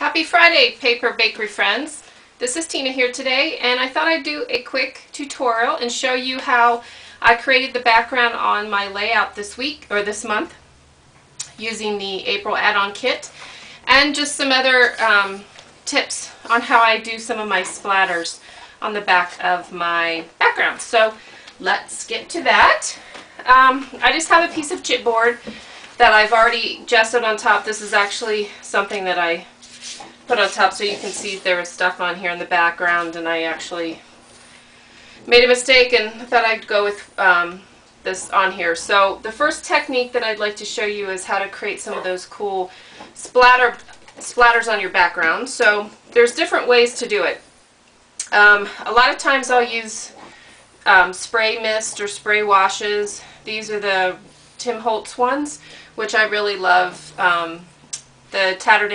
Happy Friday, paper bakery friends. This is Tina here today, and I thought I'd do a quick tutorial and show you how I created the background on my layout this week, or this month, using the April add-on kit, and just some other tips on how I do some of my splatters on the back of my background. So let's get to that. I just have a piece of chipboard that I've already gessoed on top. This is actually something that I put on top so you can see there was stuff on here in the background, and I actually made a mistake and thought I'd go with this on here. So the first technique that I'd like to show you is how to create some of those cool splatters on your background. So there's different ways to do it. A lot of times I'll use spray mist or spray washes. These are the Tim Holtz ones, which I really love. The Tattered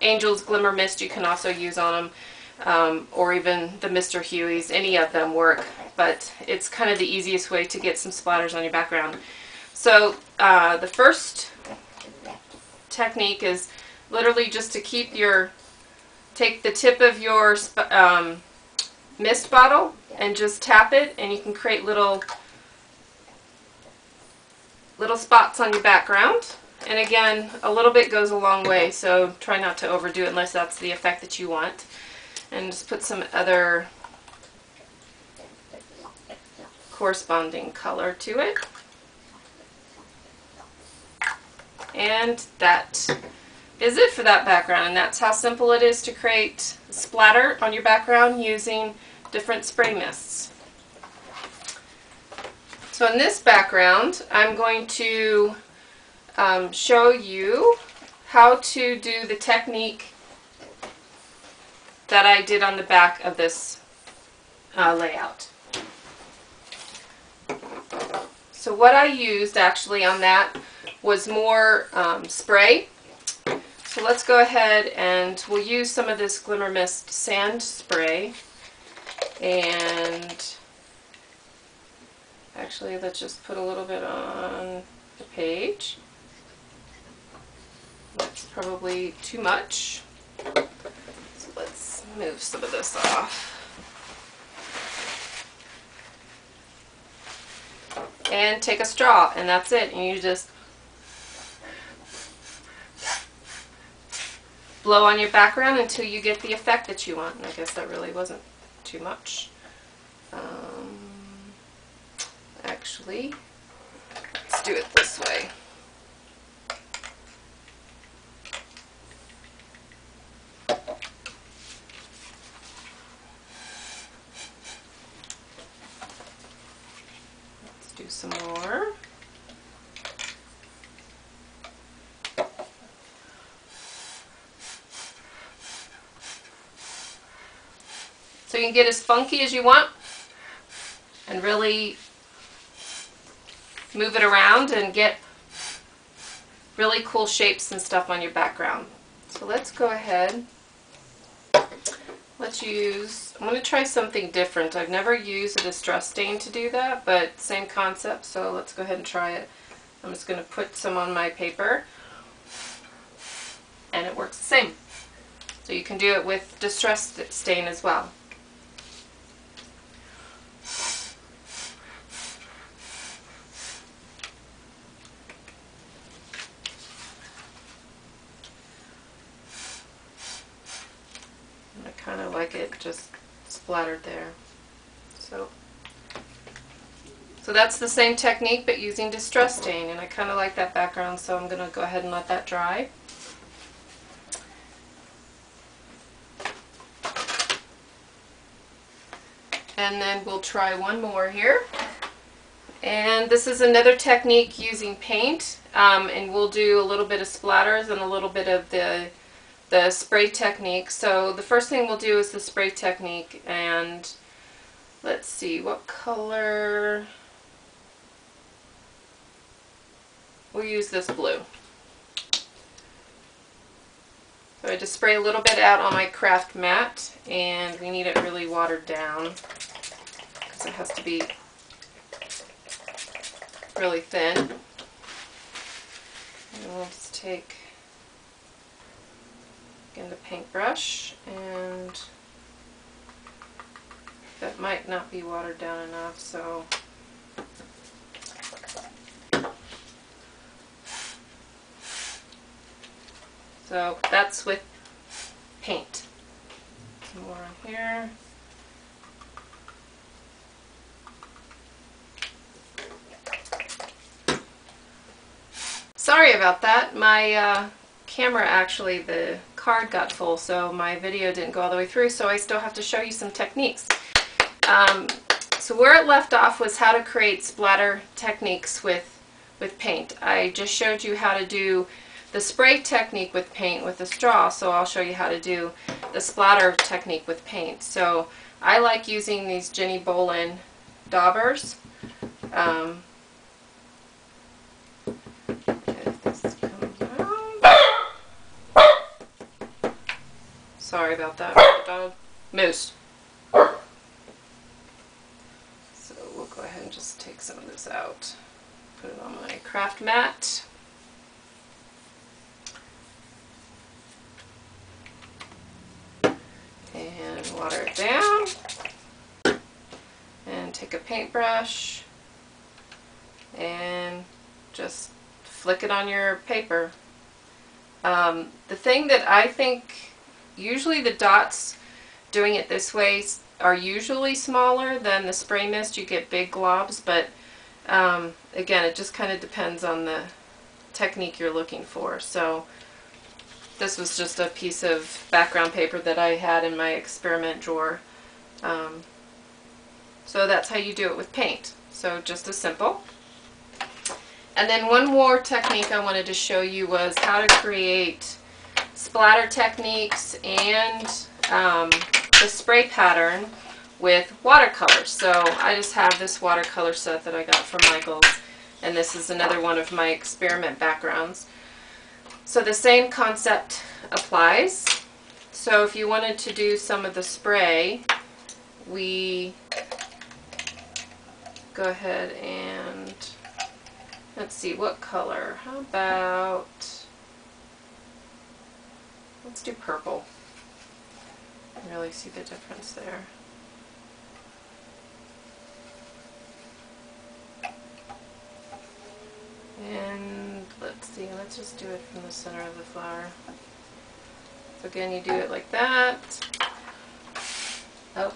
Angels Glimmer Mist you can also use on them, or even the Mr. Huey's. Any of them work, but it's kind of the easiest way to get some splatters on your background. So the first technique is literally just to take the tip of your mist bottle and just tap it, and you can create little spots on your background. And again, a little bit goes a long way, so try not to overdo it unless that's the effect that you want. And just put some other corresponding color to it. And that is it for that background, and that's how simple it is to create splatter on your background using different spray mists. So in this background, I'm going to show you how to do the technique that I did on the back of this layout. So what I used actually on that was more spray. So let's go ahead and we'll use some of this Glimmer Mist sand spray, and actually let's just put a little bit on the page. That's probably too much. So let's move some of this off. And take a straw, and that's it. And you just blow on your background until you get the effect that you want. And I guess that really wasn't too much. Actually, let's do it this way. Do some more. So you can get as funky as you want and really move it around and get really cool shapes and stuff on your background. So let's go ahead. Let's use, I'm going to try something different. I've never used a distress stain to do that, but same concept, so let's go ahead and try it. I'm just going to put some on my paper, and it works the same. So you can do it with distress stain as well. Kind of like it just splattered there. So that's the same technique but using distress stain, and I kind of like that background, so I'm going to go ahead and let that dry. And then we'll try one more here. And this is another technique using paint, and we'll do a little bit of splatters and a little bit of the spray technique. So the first thing we'll do is the spray technique, and let's see what color. We'll use this blue. So I just spray a little bit out on my craft mat, and we need it really watered down because it has to be really thin. And we'll just take Again, the paintbrush, and that might not be watered down enough, so that's with paint. Some more on here. Sorry about that. My camera, actually, the card got full, so my video didn't go all the way through, so I still have to show you some techniques. So where it left off was how to create splatter techniques with paint. I just showed you how to do the spray technique with paint with a straw, so I'll show you how to do the splatter technique with paint. So I like using these Jenny Bolin daubers. If this comes out. Sorry about that, dog. Moose. So we'll go ahead and just take some of this out. Put it on my craft mat. And water it down. And take a paintbrush and just flick it on your paper. The thing that I think, usually the dots doing it this way are usually smaller than the spray mist. You get big globs, but again, it just kind of depends on the technique you're looking for. So this was just a piece of background paper that I had in my experiment drawer. So that's how you do it with paint. So just as simple. And then one more technique I wanted to show you was how to create splatter techniques and the spray pattern with watercolors. So I just have this watercolor set that I got from Michael's, and this is another one of my experiment backgrounds. So the same concept applies. So if you wanted to do some of the spray, we go ahead and let's see what color. How about, let's do purple. You can really see the difference there. And let's see, let's just do it from the center of the flower. So again, you do it like that. Oh,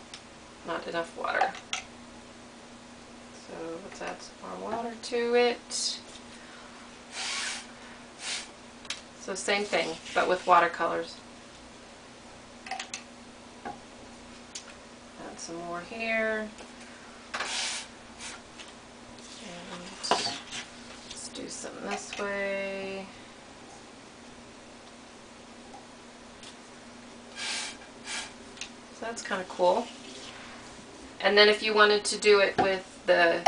not enough water. So let's add some more water to it. So same thing, but with watercolors. Add some more here. And let's do some this way. So that's kind of cool. And then if you wanted to do it with the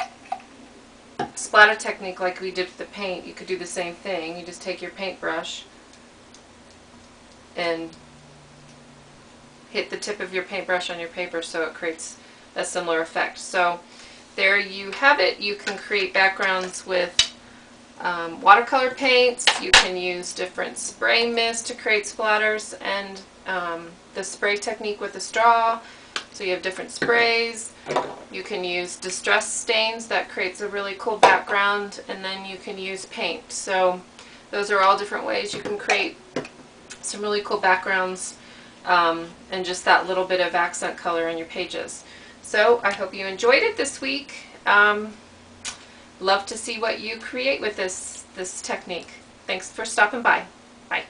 splatter technique like we did with the paint, you could do the same thing. You just take your paintbrush and hit the tip of your paintbrush on your paper so it creates a similar effect. So there you have it. You can create backgrounds with watercolor paints. You can use different spray mist to create splatters, and the spray technique with the straw. So you have different sprays. You can use distress stains that creates a really cool background, and then you can use paint. So those are all different ways you can create some really cool backgrounds and just that little bit of accent color in your pages. So I hope you enjoyed it this week. Love to see what you create with this technique. Thanks for stopping by. Bye.